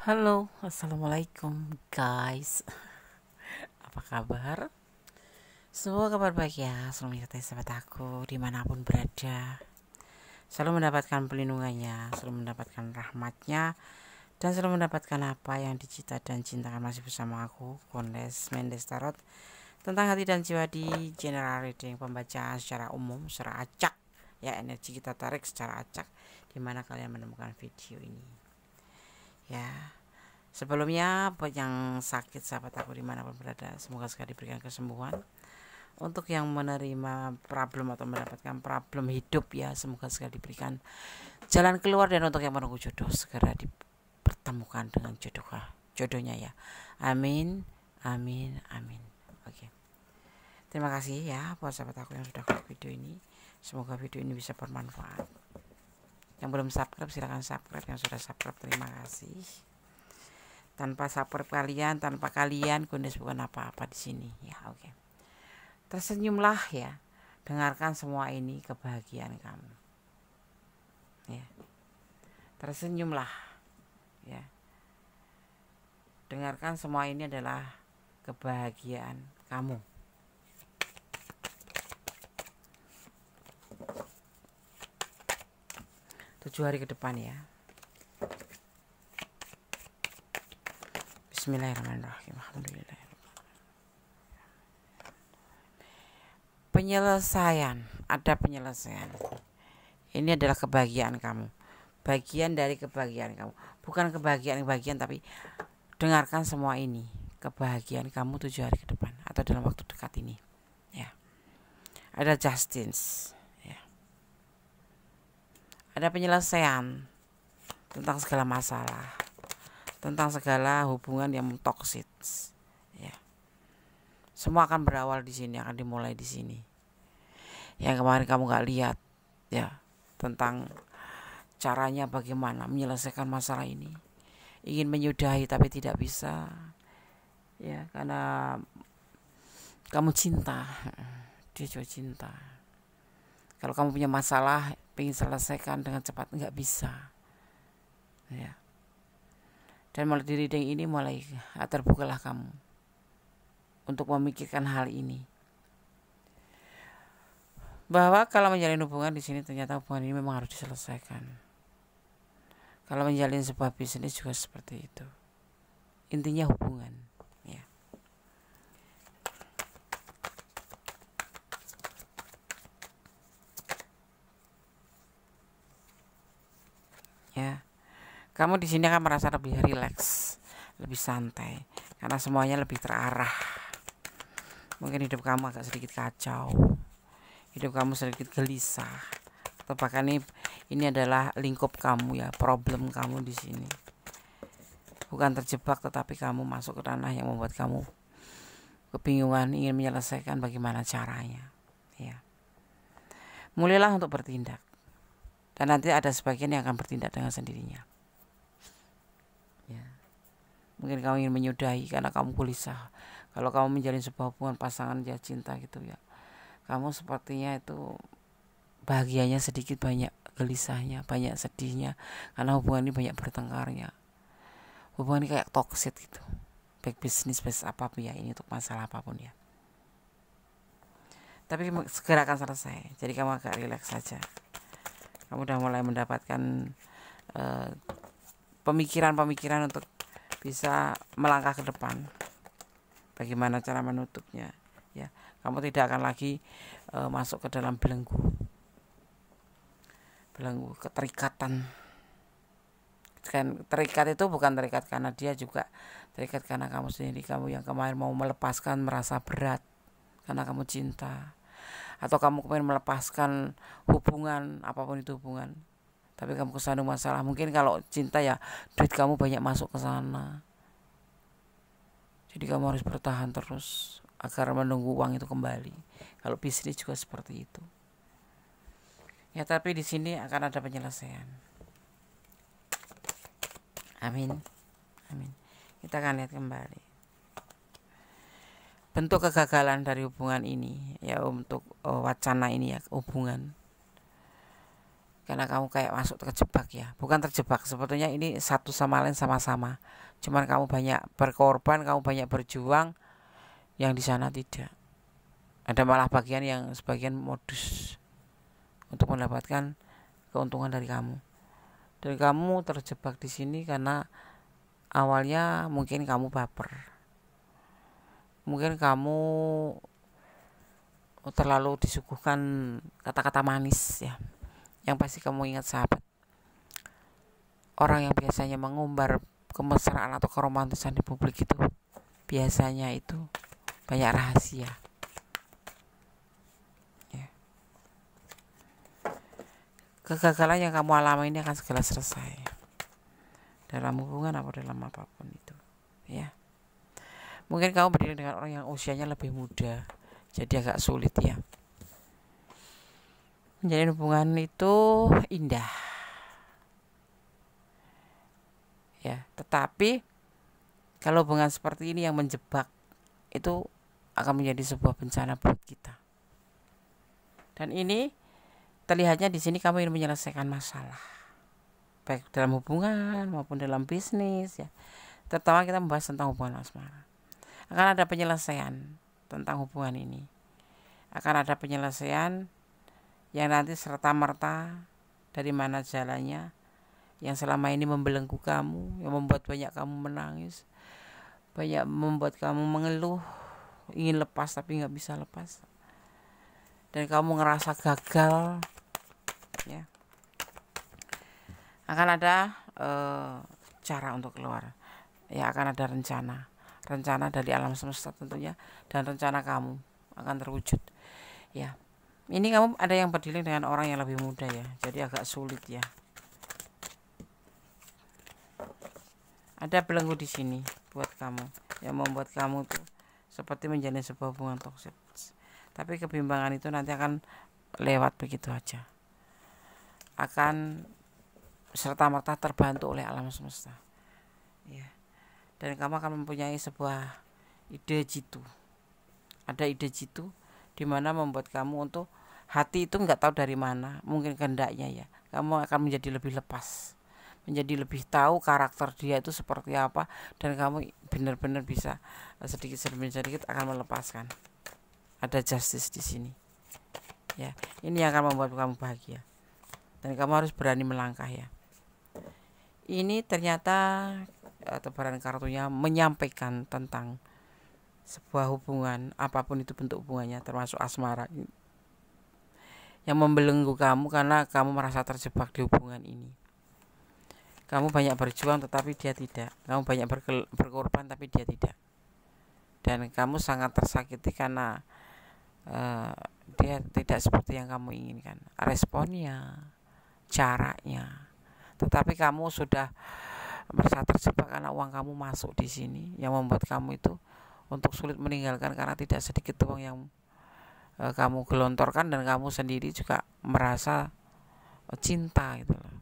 Halo, assalamualaikum guys. Apa kabar? Semoga kabar baik ya. Selalu menyertai sahabat aku dimanapun berada. Selalu mendapatkan pelindungannya, selalu mendapatkan rahmatnya, dan selalu mendapatkan apa yang dicita dan cintakan. Masih bersama aku, Kondes Mendes Tarot, tentang hati dan jiwa di general reading, pembacaan secara umum, secara acak. Ya, energi kita tarik secara acak, dimana kalian menemukan video ini. Ya, sebelumnya buat yang sakit sahabat aku dimanapun berada, semoga sekali diberikan kesembuhan. Untuk yang menerima problem atau mendapatkan problem hidup ya, semoga sekali diberikan jalan keluar. Dan untuk yang menunggu jodoh, segera dipertemukan dengan jodohnya ya. Amin, amin, amin. Oke, terima kasih ya buat sahabat aku yang sudah klik video ini. Semoga video ini bisa bermanfaat. Yang belum subscribe silahkan subscribe, yang sudah subscribe terima kasih. Tanpa support kalian, tanpa kalian Kundes bukan apa-apa di sini ya. Oke, tersenyumlah ya, dengarkan semua ini kebahagiaan kamu ya. Tersenyumlah ya, dengarkan semua ini adalah kebahagiaan kamu. 7 hari ke depan ya. Bismillahirrahmanirrahim. Alhamdulillah. Penyelesaian, ada penyelesaian. Ini adalah kebahagiaan kamu, bagian dari kebahagiaan kamu, bukan kebahagiaan tapi dengarkan semua ini kebahagiaan kamu 7 hari ke depan atau dalam waktu dekat ini ya. Ada justice ya, ada penyelesaian tentang segala masalah, tentang segala hubungan yang toksik ya. Semua akan berawal di sini, akan dimulai di sini. Yang kemarin kamu gak lihat ya, tentang caranya bagaimana menyelesaikan masalah ini, ingin menyudahi tapi tidak bisa ya, karena kamu cinta, dia juga cinta. Kalau kamu punya masalah ingin selesaikan dengan cepat, nggak bisa ya. Dan mulai di reading ini mulai terbukalah kamu untuk memikirkan hal ini, bahwa kalau menjalin hubungan di sini ternyata hubungan ini memang harus diselesaikan. Kalau menjalin sebuah bisnis juga seperti itu. Intinya hubungan ya. Ya. Kamu di sini akan merasa lebih rileks, lebih santai karena semuanya lebih terarah. Mungkin hidup kamu agak sedikit kacau, hidup kamu sedikit gelisah, atau bahkan ini adalah lingkup kamu ya, problem kamu di sini. Bukan terjebak, tetapi kamu masuk ke ranah yang membuat kamu kebingungan, ingin menyelesaikan bagaimana caranya ya. Mulailah untuk bertindak, dan nanti ada sebagian yang akan bertindak dengan sendirinya ya. Mungkin kamu ingin menyudahi karena kamu gelisah. Kalau kamu menjalin sebuah hubungan pasangan ya, cinta gitu ya, kamu sepertinya itu bahagianya sedikit banyak gelisahnya, banyak sedihnya, karena hubungan ini banyak bertengkarnya. Hubungan ini kayak toxic gitu, baik bisnis apapun ya, ini untuk masalah apapun ya. Tapi segera akan selesai, jadi kamu agak rileks saja. Kamu udah mulai mendapatkan pemikiran-pemikiran untuk bisa melangkah ke depan, bagaimana cara menutupnya ya. Kamu tidak akan lagi masuk ke dalam belenggu keterikatan. Kan terikat itu bukan terikat karena dia, juga terikat karena kamu sendiri. Kamu yang kemarin mau melepaskan merasa berat karena kamu cinta, atau kamu kemarin melepaskan hubungan, apapun itu hubungan, tapi kamu kesandung masalah. Mungkin kalau cinta ya duit kamu banyak masuk ke sana, jadi kamu harus bertahan terus agar menunggu uang itu kembali. Kalau bisnis juga seperti itu ya, tapi di sini akan ada penyelesaian. Amin, amin. Kita akan lihat kembali bentuk kegagalan dari hubungan ini ya, untuk wacana ini ya, hubungan. karena kamu kayak masuk terjebak ya. Bukan terjebak, sebetulnya ini satu sama lain sama-sama, cuman kamu banyak berkorban, kamu banyak berjuang, yang di sana tidak. Ada malah bagian yang sebagian modus untuk mendapatkan keuntungan dari kamu. Dan kamu terjebak di sini karena awalnya mungkin kamu baper, mungkin kamu terlalu disuguhkan kata-kata manis ya. Yang pasti kamu ingat sahabat, orang yang biasanya mengumbar kemesraan atau keromantisan di publik itu biasanya itu banyak rahasia ya. Kegagalan yang kamu alami ini akan segera selesai dalam hubungan apa dalam apapun itu ya. Mungkin kamu berdiri dengan orang yang usianya lebih muda, jadi agak sulit ya. Menjalin hubungan itu indah ya, tetapi kalau hubungan seperti ini yang menjebak itu akan menjadi sebuah bencana buat kita. Dan ini terlihatnya di sini kamu ingin menyelesaikan masalah, baik dalam hubungan maupun dalam bisnis ya. Terutama kita membahas tentang hubungan asmara. Akan ada penyelesaian tentang hubungan ini. Akan ada penyelesaian yang nanti serta-merta dari mana jalannya, yang selama ini membelenggu kamu, yang membuat banyak kamu menangis, banyak membuat kamu mengeluh, ingin lepas tapi nggak bisa lepas, dan kamu ngerasa gagal ya. Akan ada cara untuk keluar ya, akan ada rencana dari alam semesta tentunya, dan rencana kamu akan terwujud ya. Ini kamu ada yang berdialog dengan orang yang lebih muda ya, jadi agak sulit ya. Ada belenggu di sini buat kamu yang membuat kamu tuh seperti menjalin sebuah hubungan toksik. Tapi kebimbangan itu nanti akan lewat begitu aja. Akan serta-merta terbantu oleh alam semesta. Ya. Dan kamu akan mempunyai sebuah ide jitu. Ada ide jitu di mana membuat kamu untuk hati itu nggak tahu dari mana, mungkin kehendaknya ya. Kamu akan menjadi lebih lepas, menjadi lebih tahu karakter dia itu seperti apa, dan kamu benar-benar bisa sedikit demi sedikit akan melepaskan. Ada justice di sini. Ya, ini yang akan membuat kamu bahagia. Dan kamu harus berani melangkah ya. Ini ternyata tebaran kartunya menyampaikan tentang sebuah hubungan, apapun itu bentuk hubungannya, termasuk asmara, yang membelenggu kamu karena kamu merasa terjebak di hubungan ini. Kamu banyak berjuang tetapi dia tidak. Kamu banyak berkorban tapi dia tidak. Dan kamu sangat tersakiti karena dia tidak seperti yang kamu inginkan, responnya, caranya. Tetapi kamu sudah merasa terjebak karena uang kamu masuk di sini, yang membuat kamu itu untuk sulit meninggalkan karena tidak sedikit uang yang kamu gelontorkan, dan kamu sendiri juga merasa cinta gitu loh.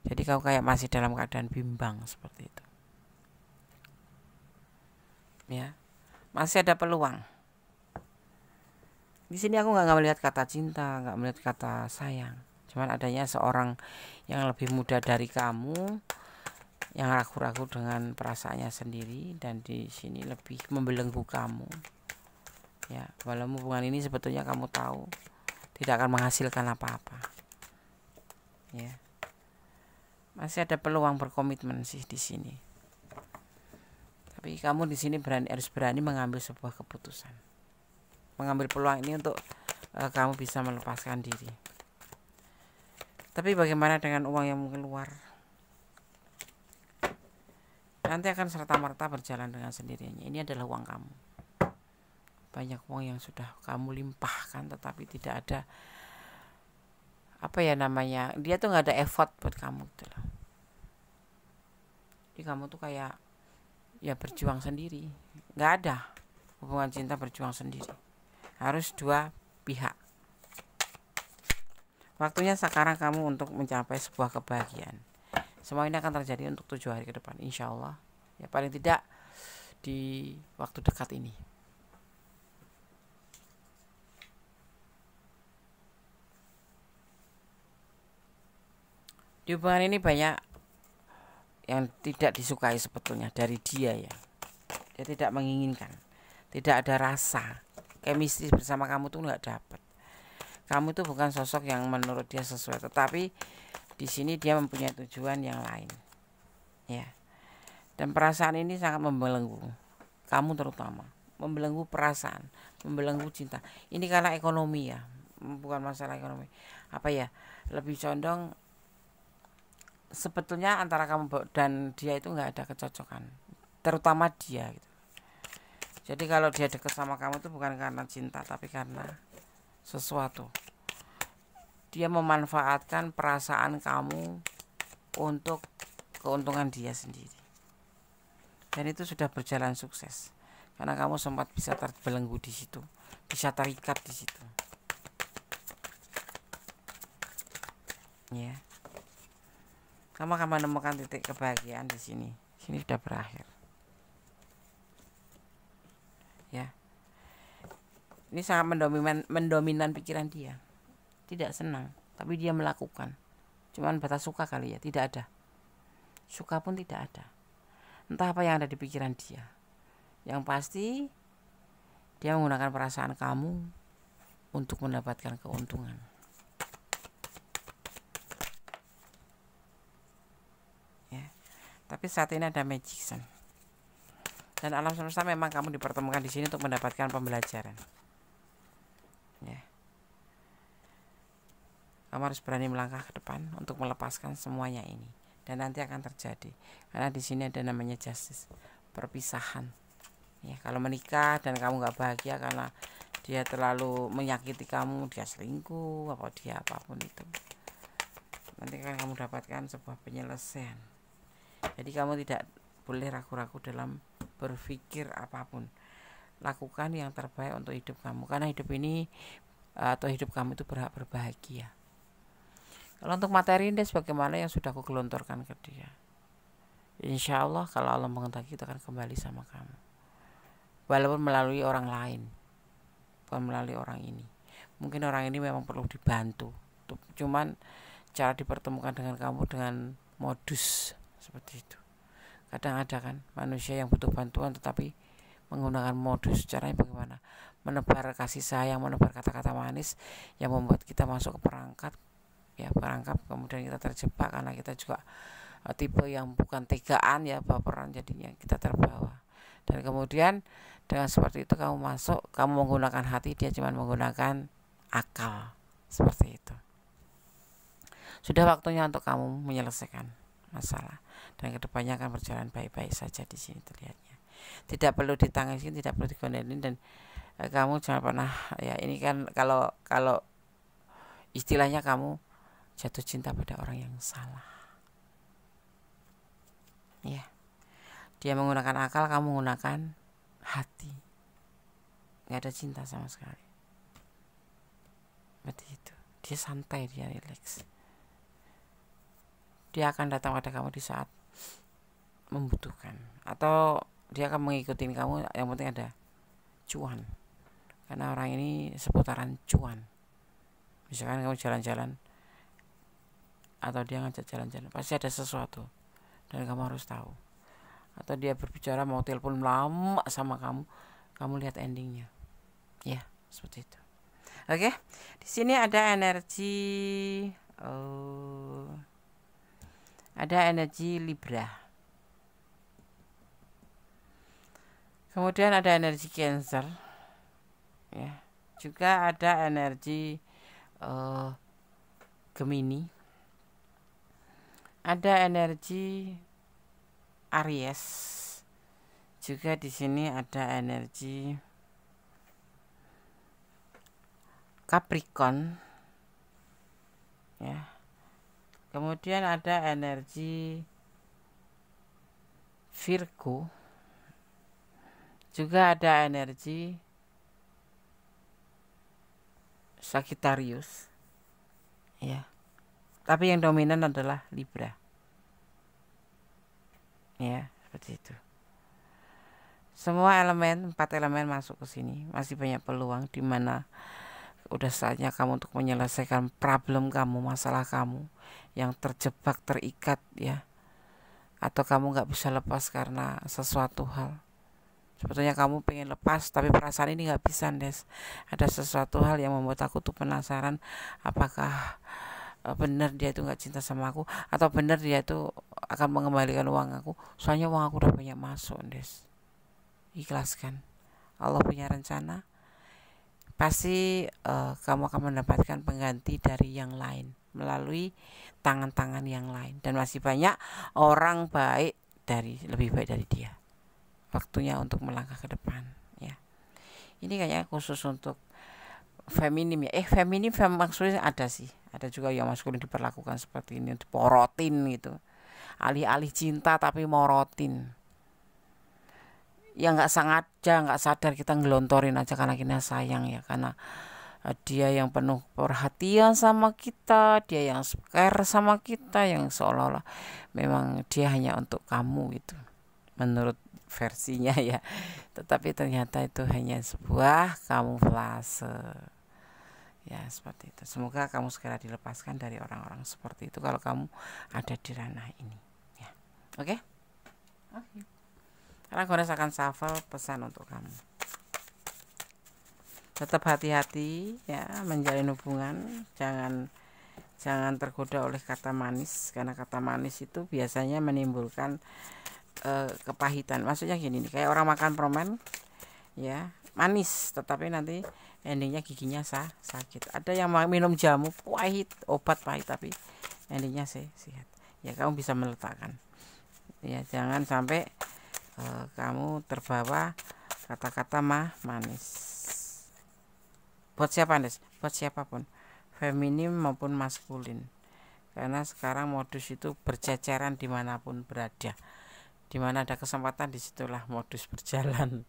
Jadi kamu kayak masih dalam keadaan bimbang seperti itu. Ya, masih ada peluang. Di sini aku nggak melihat kata cinta, nggak melihat kata sayang. Cuman adanya seorang yang lebih muda dari kamu, yang ragu-ragu dengan perasaannya sendiri, dan di sini lebih membelenggu kamu. Ya, walaupun hubungan ini sebetulnya kamu tahu tidak akan menghasilkan apa-apa. Ya. Masih ada peluang berkomitmen sih di sini. Tapi kamu di sini harus berani mengambil sebuah keputusan. Mengambil peluang ini untuk kamu bisa melepaskan diri. Tapi bagaimana dengan uang yang keluar? Nanti akan serta-merta berjalan dengan sendirinya. Ini adalah uang kamu. Banyak uang yang sudah kamu limpahkan tetapi tidak ada dia tuh nggak ada effort buat kamu gitu loh. Jadi kamu tuh kayak ya berjuang sendiri, nggak ada hubungan cinta berjuang sendiri, harus dua pihak. Waktunya sekarang kamu untuk mencapai sebuah kebahagiaan. Semua ini akan terjadi untuk 7 hari ke depan, insya Allah ya, paling tidak di waktu dekat ini. Di hubungan ini banyak yang tidak disukai sebetulnya dari dia ya. Dia tidak menginginkan, tidak ada rasa chemistry bersama kamu tuh nggak dapet. Kamu tuh bukan sosok yang menurut dia sesuai, tetapi di sini dia mempunyai tujuan yang lain, ya. Dan perasaan ini sangat membelenggu kamu, terutama membelenggu perasaan, membelenggu cinta. Ini karena ekonomi ya, bukan masalah ekonomi. Apa ya? Lebih condong sebetulnya antara kamu dan dia itu nggak ada kecocokan, terutama dia gitu. Jadi kalau dia deket sama kamu itu bukan karena cinta, tapi karena sesuatu. Dia memanfaatkan perasaan kamu untuk keuntungan dia sendiri. Dan itu sudah berjalan sukses. Karena kamu sempat bisa terbelenggu di situ, bisa terikat di situ. Ya. Kamu akan menemukan titik kebahagiaan di sini. Sini sudah berakhir. Ya. Ini sangat mendominan pikiran dia. Tidak senang, tapi dia melakukan. Cuman batas suka kali ya, tidak ada. Suka pun tidak ada. Entah apa yang ada di pikiran dia. Yang pasti dia menggunakan perasaan kamu untuk mendapatkan keuntungan. Ya. Tapi saat ini ada magician. Dan alam semesta memang kamu dipertemukan di sini untuk mendapatkan pembelajaran. Ya. Kamu harus berani melangkah ke depan untuk melepaskan semuanya ini, dan nanti akan terjadi. Karena di sini ada namanya justice, perpisahan. Ya, kalau menikah dan kamu nggak bahagia karena dia terlalu menyakiti kamu, dia selingkuh, apa dia apapun itu, nanti akan kamu dapatkan sebuah penyelesaian. Jadi kamu tidak boleh ragu-ragu dalam berpikir apapun. Lakukan yang terbaik untuk hidup kamu, karena hidup ini atau hidup kamu itu berhak berbahagia. Kalau untuk materi ini sebagaimana yang sudah aku gelontorkan ke dia, insya Allah kalau Allah menghendaki kita akan kembali sama kamu, walaupun melalui orang lain, bukan melalui orang ini. Mungkin orang ini memang perlu dibantu, cuman cara dipertemukan dengan kamu dengan modus seperti itu. Kadang ada kan manusia yang butuh bantuan tetapi menggunakan modus. Caranya bagaimana? Menebar kasih sayang, menebar kata-kata manis yang membuat kita masuk ke perangkap, kemudian kita terjebak karena kita juga tipe yang bukan tegaan ya, baperan, jadinya kita terbawa. Dan kemudian dengan seperti itu kamu masuk, kamu menggunakan hati, dia cuma menggunakan akal, seperti itu. Sudah waktunya untuk kamu menyelesaikan masalah, dan kedepannya akan berjalan baik-baik saja. Di sini terlihatnya tidak perlu ditangisin, tidak perlu digondelin, dan kamu jangan pernah ya, ini kan kalau istilahnya kamu jatuh cinta pada orang yang salah. Ya, dia menggunakan akal, kamu menggunakan hati. Nggak ada cinta sama sekali. Seperti itu. Dia santai, dia rileks. Dia akan datang pada kamu di saat membutuhkan, atau dia akan mengikuti kamu. Yang penting ada cuan, karena orang ini seputaran cuan. Misalkan kamu jalan-jalan atau dia ngajak jalan-jalan, pasti ada sesuatu dan kamu harus tahu. Atau dia berbicara mau telepon lama sama kamu, kamu lihat endingnya. Ya, seperti itu. Oke, di sini ada energi Libra. Kemudian ada energi Cancer. Ya, juga ada energi Gemini. Ada energi Aries. Juga di sini ada energi Capricorn. Ya. Kemudian ada energi Virgo. Juga ada energi Sagittarius. Ya. Tapi yang dominan adalah Libra. Ya, seperti itu. Semua 4 elemen masuk ke sini. Masih banyak peluang di mana udah saatnya kamu untuk menyelesaikan problem kamu, masalah kamu yang terjebak, terikat ya, atau kamu nggak bisa lepas karena sesuatu hal. Sebetulnya kamu pengen lepas, tapi perasaan ini nggak bisa, Des. Ada sesuatu hal yang membuat aku tuh penasaran, apakah benar dia itu nggak cinta sama aku, atau benar dia itu akan mengembalikan uang aku. Soalnya uang aku udah banyak masuk, Des. Ikhlaskan. Allah punya rencana. Pasti kamu akan mendapatkan pengganti dari yang lain melalui tangan-tangan yang lain, dan masih banyak orang baik lebih baik dari dia. Waktunya untuk melangkah ke depan ya. Ini kayaknya khusus untuk feminim ya. Feminim maksudnya ada sih, ada juga yang maskulin diperlakukan seperti ini, diporotin gitu, alih-alih cinta tapi morotin. Ya nggak sadar kita ngelontorin aja karena kita sayang ya, karena dia yang penuh perhatian sama kita, dia yang care sama kita, yang seolah-olah memang dia hanya untuk kamu gitu menurut versinya ya, tetapi ternyata itu hanya sebuah kamuflase ya, seperti itu. Semoga kamu segera dilepaskan dari orang-orang seperti itu kalau kamu ada di ranah ini ya. Oke? Sekarang gue rasakan shuffle pesan untuk kamu. Tetap hati-hati ya menjalin hubungan, jangan tergoda oleh kata manis, karena kata manis itu biasanya menimbulkan kepahitan. Maksudnya gini nih, kayak orang makan permen ya, manis tetapi nanti endingnya giginya sakit. Ada yang minum jamu pahit, obat pahit tapi endingnya sehat ya. Kamu bisa meletakkan ya, jangan sampai kamu terbawa kata-kata manis. Buat siapa, Des? Buat siapapun, feminim maupun maskulin, karena sekarang modus itu berceceran dimanapun berada. Dimana ada kesempatan, disitulah modus berjalan.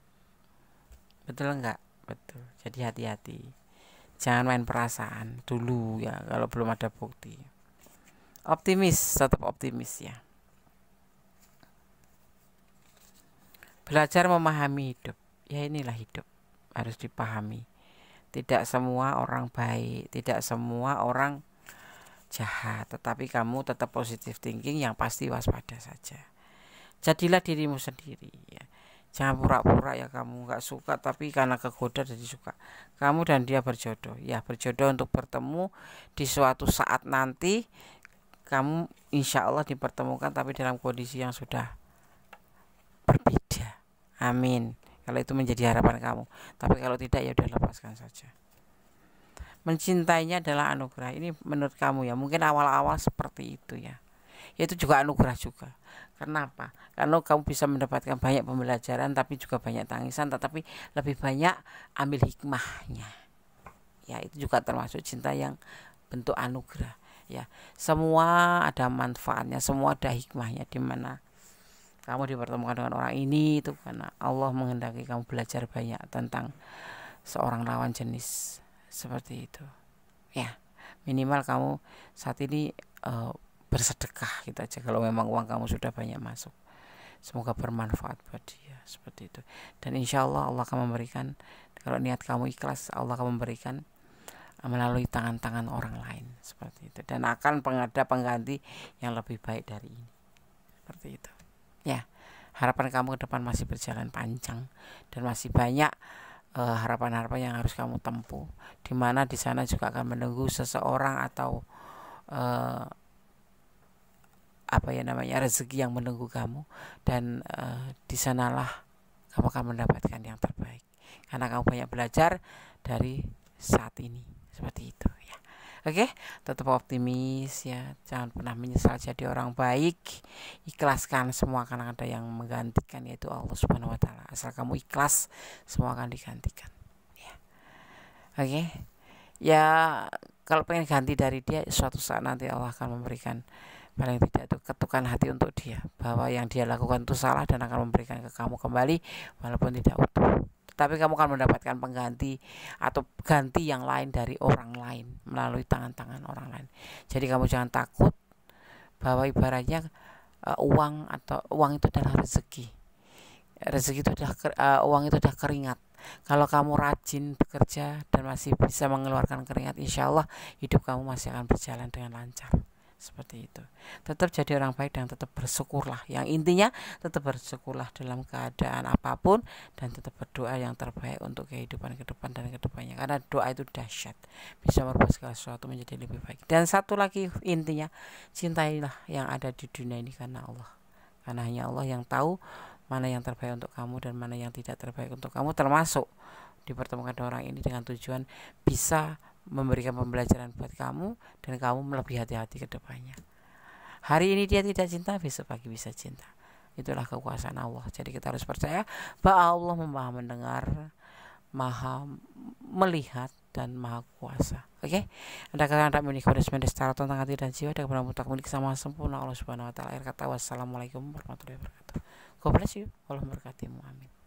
Betul enggak? Betul. Jadi hati-hati, jangan main perasaan dulu ya kalau belum ada bukti. Tetap optimis ya. Belajar memahami hidup. Ya inilah hidup, harus dipahami. Tidak semua orang baik, tidak semua orang jahat, tetapi kamu tetap positive thinking, yang pasti waspada saja. Jadilah dirimu sendiri ya. Jangan pura-pura ya kamu nggak suka, tapi karena kegoda jadi suka. Kamu dan dia berjodoh ya, berjodoh untuk bertemu di suatu saat nanti. Kamu insya Allah dipertemukan, tapi dalam kondisi yang sudah berbeda. Amin. Kalau itu menjadi harapan kamu. Tapi kalau tidak ya udah lepaskan saja. Mencintainya adalah anugerah. Ini menurut kamu ya. Mungkin awal-awal seperti itu ya. Itu juga anugerah juga. Kenapa? Karena kamu bisa mendapatkan banyak pembelajaran, tapi juga banyak tangisan, tetapi lebih banyak ambil hikmahnya. Ya, itu juga termasuk cinta yang bentuk anugerah. Ya, semua ada manfaatnya, semua ada hikmahnya, di mana kamu dipertemukan dengan orang ini itu karena Allah menghendaki kamu belajar banyak tentang seorang lawan jenis, seperti itu ya. Minimal kamu saat ini bersedekah gitu aja kalau memang uang kamu sudah banyak masuk. Semoga bermanfaat buat dia, seperti itu. Dan insya Allah akan memberikan, kalau niat kamu ikhlas, Allah akan memberikan melalui tangan-tangan orang lain, seperti itu. Dan akan ada pengganti yang lebih baik dari ini, seperti itu ya. Harapan kamu ke depan masih berjalan panjang, dan masih banyak harapan-harapan yang harus kamu tempuh, di mana di sana juga akan menunggu seseorang atau rezeki yang menunggu kamu, dan di sanalah kamu akan mendapatkan yang terbaik, karena kamu banyak belajar dari saat ini, seperti itu ya. Oke, tetap optimis ya, jangan pernah menyesal jadi orang baik. Ikhlaskan semua, karena ada yang menggantikan, yaitu Allah Subhanahu wa taala. Asal kamu ikhlas, semua akan digantikan ya. Oke. Ya, kalau pengen ganti dari dia, suatu saat nanti Allah akan memberikan, paling tidak itu ketukan hati untuk dia, bahwa yang dia lakukan itu salah, dan akan memberikan ke kamu kembali walaupun tidak utuh. Tapi kamu akan mendapatkan pengganti atau ganti yang lain dari orang lain melalui tangan-tangan orang lain. Jadi kamu jangan takut, bahwa ibaratnya uang itu adalah rezeki. Rezeki itu adalah uang itu adalah keringat. Kalau kamu rajin bekerja dan masih bisa mengeluarkan keringat, insya Allah hidup kamu masih akan berjalan dengan lancar. Seperti itu. Tetap jadi orang baik dan tetap bersyukurlah. Yang intinya tetap bersyukurlah dalam keadaan apapun, dan tetap berdoa yang terbaik untuk kehidupan ke depan dan ke depannya. Karena doa itu dahsyat, bisa merubah segala sesuatu menjadi lebih baik. Dan satu lagi intinya, cintailah yang ada di dunia ini karena Allah. Karena hanya Allah yang tahu mana yang terbaik untuk kamu dan mana yang tidak terbaik untuk kamu, termasuk dipertemukan orang ini dengan tujuan bisa memberikan pembelajaran buat kamu dan kamu lebih hati-hati ke depannya. Hari ini dia tidak cinta, besok pagi bisa cinta. Itulah kekuasaan Allah. Jadi kita harus percaya bahwa Allah maha mendengar, maha melihat, dan maha kuasa. Oke? Ada kata milik kepada semua secara tentang hati dan jiwa, ada kepada mutlak milik sama sempurna Allah Subhanahu wa taala. Akhir kata wassalamualaikum warahmatullahi wabarakatuh. God bless you. Allah memberkatimu. Amin.